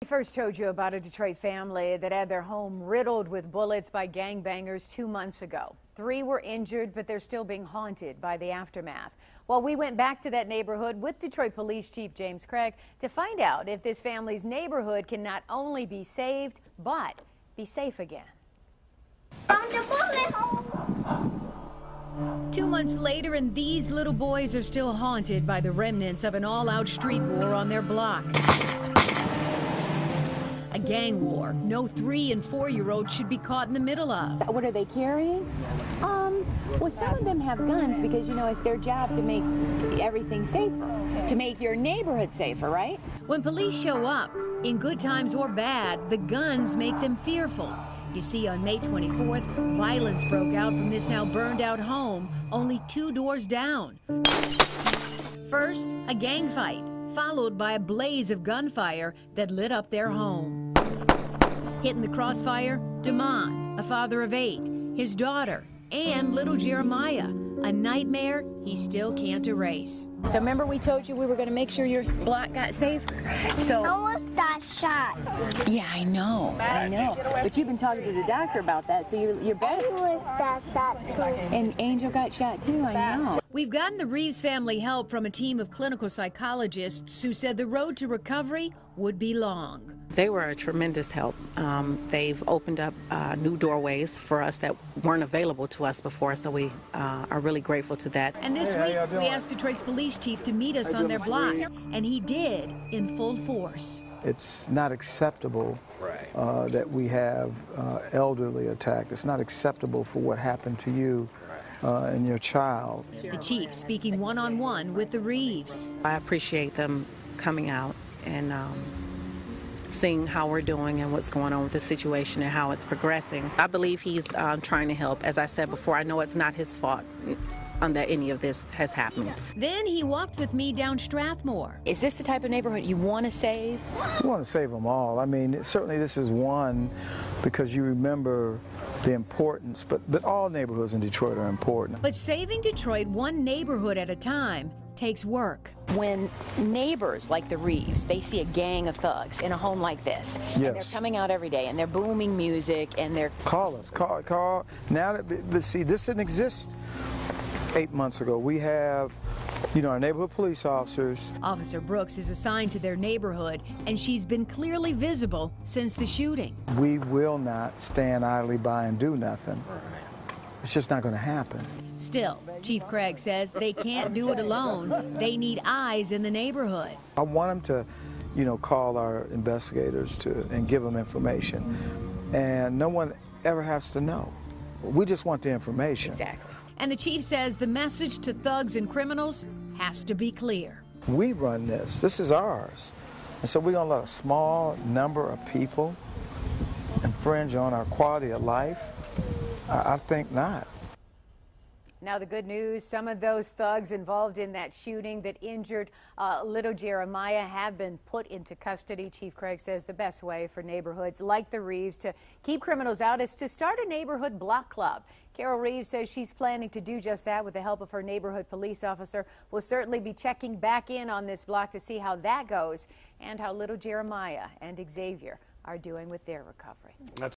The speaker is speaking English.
First told you about a Detroit family that had their home riddled with bullets by gangbangers 2 months ago. 3 were injured, but they're still being haunted by the aftermath. Well, we went back to that neighborhood with Detroit Police Chief James Craig to find out if this family's neighborhood can not only be saved, but be safe again. Found a bullet hole. 2 months later, and these little boys are still haunted by the remnants of an all-out street war on their block. A gang war no 3- and 4-year-olds should be caught in the middle of. What are they carrying? Well, some of them have guns because, you know, it's their job to make everything safer, to make your neighborhood safer, right? When police show up, in good times or bad, the guns make them fearful. You see, on May 24th, violence broke out from this now burned-out home, only 2 doors down. First, a gang fight, followed by a blaze of gunfire that lit up their home. Hitting the crossfire, Damon, a father of 8, his daughter, and little Jeremiah, a nightmare he still can't erase. So remember we told you we were going to make sure your block got safe? So Almost got shot. yeah, I know. But you've been talking to the doctor about that, so you're better. Almost got shot too. And Angel got shot too, I know. We've gotten the Reeves family help from a team of clinical psychologists who said the road to recovery would be long. They were a tremendous help. They've opened up new doorways for us that weren't available to us before, so we are really grateful to that. And this week, we asked Detroit's police chief to meet us on their block, and he did in full force. It's not acceptable that we have elderly attacked. It's not acceptable for what happened to you and your child. The chief speaking one-on-one with the Reeves. I appreciate them coming out and seeing how we're doing and what's going on with the situation and how it's progressing. I believe he's trying to help. As I said before, I know it's not his fault that any of this has happened. Then he walked with me down Strathmore. Is this the type of neighborhood you want to save? We want to save them all. I mean, certainly this is one because you remember the importance, but all neighborhoods in Detroit are important. But saving Detroit one neighborhood at a time takes work. When neighbors like the Reeves, they see a gang of thugs in a home like this, and they're coming out every day, and they're booming music, and they're... Call us, call. Now, but see, this didn't exist 8 months ago. We have, you know, our neighborhood police officers. Officer Brooks is assigned to their neighborhood, and she's been clearly visible since the shooting. We will not stand idly by and do nothing. It's just not going to happen. Still, Chief Craig says they can't do it alone. They need eyes in the neighborhood. I want them to, you know, call our investigators and give them information. And no one ever has to know. We just want the information. Exactly. And the chief says the message to thugs and criminals has to be clear. We run this. This is ours. And so we're going to let a small number of people infringe on our quality of life? I think not. Now the good news, some of those thugs involved in that shooting that injured little Jeremiah have been put into custody. Chief Craig says the best way for neighborhoods like the Reeves to keep criminals out is to start a neighborhood block club. Carol Reeves says she's planning to do just that with the help of her neighborhood police officer. We'll certainly be checking back in on this block to see how that goes and how little Jeremiah and Xavier are doing with their recovery.